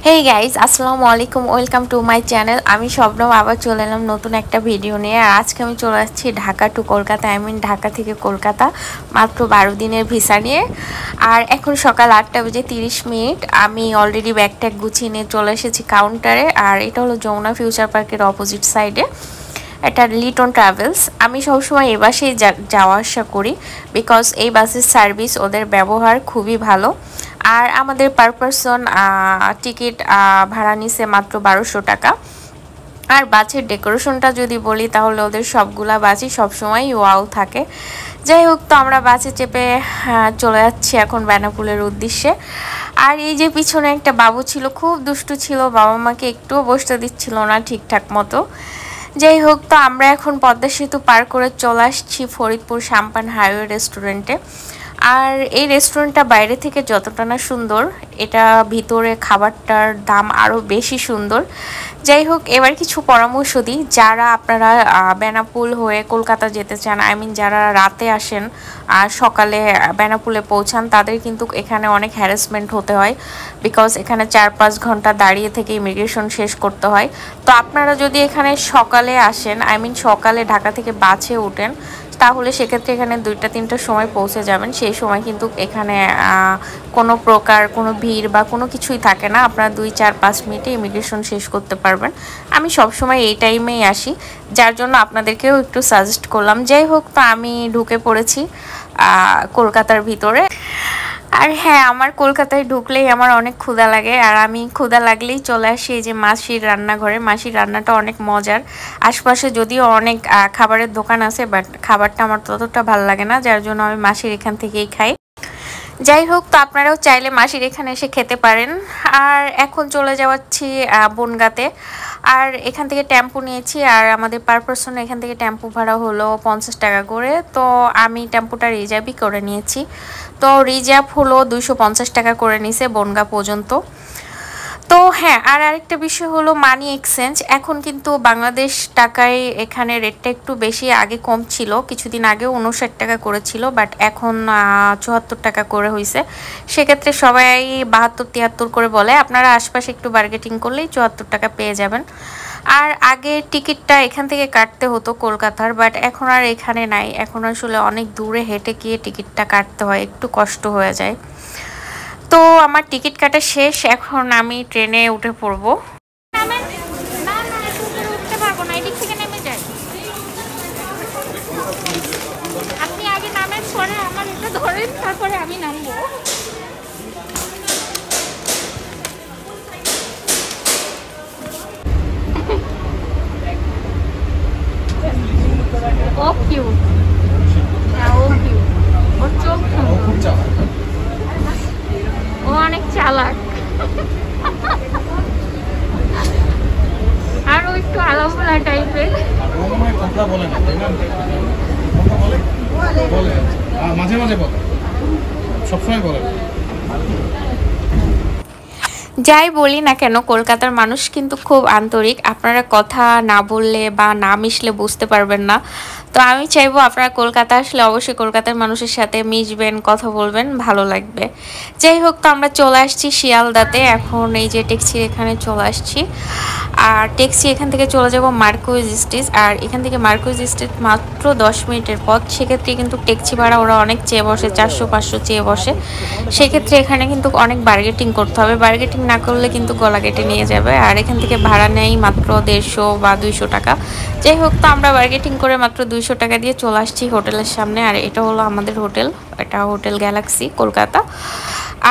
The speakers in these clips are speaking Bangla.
হেই গাইজ, আসসালামু আলাইকুম, ওয়েলকাম টু মাই চ্যানেল। আমি শবনম আবার চলে এলাম নতুন একটা ভিডিও নিয়ে। আর আজকে আমি চলে আসছি ঢাকা টু কলকাতা, ঢাকা থেকে কলকাতা মাত্র 12 দিনের ভিসা নিয়ে। আর এখন সকাল 8:30। আমি অলরেডি ব্যাগ ট্যাগ গুছিয়ে নিয়ে চলে এসেছি কাউন্টারে। আর এটা হলো যমুনা ফিউচার পার্কের অপোজিট সাইডে, এটা লিটন ট্রাভেলস। আমি সবসময় এই বাসেই যাওয়া আসা করি, বিকজ এই বাসের সার্ভিস, ওদের ব্যবহার খুবই ভালো। আর আমাদের পার পারসন টিকিট ভাড়া নিছে মাত্র 1200 টাকা। আর বাসের ডেকোরেশনটা যদি বলি তাহলে ওদের সবগুলা বাসই সবসময় ওয়াও থাকে। যাই হোক, তো আমরা বাসে চেপে চলে যাচ্ছি এখন বেনাপোলের উদ্দেশ্যে। আর এই যে পিছনে একটা বাবু ছিল, খুব দুষ্টু ছিল, বাবা মাকে একটুও বসতে দিচ্ছিল না ঠিকঠাক মতো। যাই হোক, তো আমরা এখন পদ্মা সেতু পার করে চলে আসছি ফরিদপুর সাম্পান হাইওয়ে রেস্টুরেন্টে। আর এই রেস্টুরেন্টটা বাইরে থেকে যতটা না সুন্দর, এটা ভিতরে খাবারটার দাম আরও বেশি সুন্দর। যাই হোক, এবার কিছু পরামর্শ দিই। যারা আপনারা বেনাপোল হয়ে কলকাতা যেতে চান, যারা রাতে আসেন আর সকালে বেনাপোলে পৌঁছান, তাদের কিন্তু এখানে অনেক হ্যারাসমেন্ট হতে হয়, বিকজ এখানে 4-5 ঘন্টা দাঁড়িয়ে থেকে ইমিগ্রেশন শেষ করতে হয়। তো আপনারা যদি এখানে সকালে আসেন, সকালে ঢাকা থেকে বাসে ওঠেন, তাহলে সেক্ষেত্রে এখানে 2টা-3টার সময় পৌঁছে যাবেন। সেই সময় কিন্তু এখানে কোনো প্রকার কোনো ভিড় বা কোনো কিছুই থাকে না। আপনারা 2-4-5 মিনিটে ইমিগ্রেশন শেষ করতে পারবেন। আমি সবসময় এই টাইমেই আসি, যার জন্য আপনাদেরকেও একটু সাজেস্ট করলাম। যাই হোক, তো আমি ঢুকে পড়েছি কলকাতার ভিতরে। আর হ্যাঁ, আমার কলকাতায় ঢুকলেই আমার অনেক ক্ষুধা লাগে। আর আমি ক্ষুধা লাগলেই চলে আসি এই যে মাসির রান্নাঘরে। মাসির রান্নাটা অনেক মজার। আশপাশে যদিও অনেক খাবারের দোকান আছে, বাট খাবারটা আমার ততটা ভালো লাগে না, যার জন্য আমি মাসির এখান থেকেই খাই। যাই হোক, তো আপনারাও চাইলে মাসির এখানে এসে খেতে পারেন। আর এখন চলে যাচ্ছি বনগাঁতে। আর এখান থেকে টেম্পু নিয়েছি, আর আমাদের পার পারসন এখান থেকে টেম্পু ভাড়া হলো 50 টাকা করে। তো আমি টেম্পুটা রিজার্ভই করে নিয়েছি। তো রিজার্ভ হলো 250 টাকা করে নিছে বনগাঁ পর্যন্ত। তো হ্যাঁ, আর আরেকটা বিষয় হলো মানি এক্সচেঞ্জ। এখন কিন্তু বাংলাদেশ টাকায় এখানে রেটটা একটু বেশি, আগে কম ছিল, কিছুদিন আগে 59 টাকা করেছিল, বাট এখন 74 টাকা করে হয়েছে। সেক্ষেত্রে সবাই 72-73 করে বলে। আপনারা আশপাশে একটু বার্গেটিং করলেই 74 টাকা পেয়ে যাবেন। আর আগে টিকিটটা এখান থেকে কাটতে হতো কলকাতার, বাট এখন আর এখানে নাই। এখন আসলে অনেক দূরে হেঁটে গিয়ে টিকিটটা কাটতে হয়, একটু কষ্ট হয়ে যায়। তো আমার টিকিট কাটা শেষ, এখন আমি ট্রেনে উঠে পড়বো। আপনি আগে নামেন, পরে আমার এটা ধরেন, তারপরে আমি নামবো। ও কিউট, হ্যাঁ ও কিউট, ওর চোখ সুন্দর, ও অনেক চালাক। আর ও একটু আলাপনা টাইপের। কথা বলে না, তাই না? কথা বলে, বলে মাঝে মাঝে বলে, সবসময় বলে। যাই বলি না কেন, কলকাতার মানুষ কিন্তু খুব আন্তরিক। আপনারা কথা না বললে বা না মিশলে বুঝতে পারবেন না। তো আমি চাইবো আপনারা কলকাতা আসলে অবশ্যই কলকাতার মানুষের সাথে মিশবেন, কথা বলবেন, ভালো লাগবে। যাই হোক, তো আমরা চলে আসছি শিয়ালদাতে। এখন এই যে ট্যাক্সির এখানে চলে আসছি। আর ট্যাক্সি এখান থেকে চলে যাব মার্কুইজ স্ট্রিট। আর এখান থেকে মার্কুইজ স্ট্রিট মাত্র 10 মিনিটের পথ। সেক্ষেত্রে কিন্তু ট্যাক্সি ভাড়া ওরা অনেক চেয়ে বসে, 400-500 চেয়ে বসে। সেক্ষেত্রে এখানে কিন্তু অনেক বার্গেটিং করতে হবে, বার্গেটিং না করলে কিন্তু গলা কেটে নিয়ে যাবে। আর এখান থেকে ভাড়া নেই মাত্র 150 বা 200 টাকা। যাই হোক, তো আমরা বার্গেটিং করে মাত্র 200 টাকা দিয়ে চলে আসছি হোটেলের সামনে। আর এটা হলো আমাদের হোটেল, এটা হোটেল গ্যালাক্সি কলকাতা।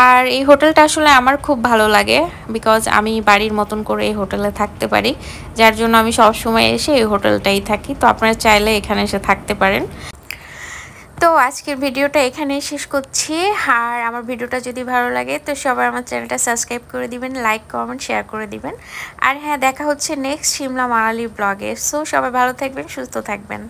আর এই হোটেলটা আসলে আমার খুব ভালো লাগে, বিকজ আমি বাড়ির মতন করে এই হোটেলে থাকতে পারি, যার জন্য আমি সবসময় এসে এই হোটেলটাই থাকি। তো আপনারা চাইলে এখানে এসে থাকতে পারেন। তো আজকের ভিডিওটা এখানেই শেষ করছি। আর আমার ভিডিওটা যদি ভালো লাগে তো সবাই আমার চ্যানেলটা সাবস্ক্রাইব করে দিবেন, লাইক কমেন্ট শেয়ার করে দিবেন। আর হ্যাঁ, দেখা হচ্ছে নেক্সট শিমলা মানালি ব্লগে। সো সবাই ভালো থাকবেন, সুস্থ থাকবেন।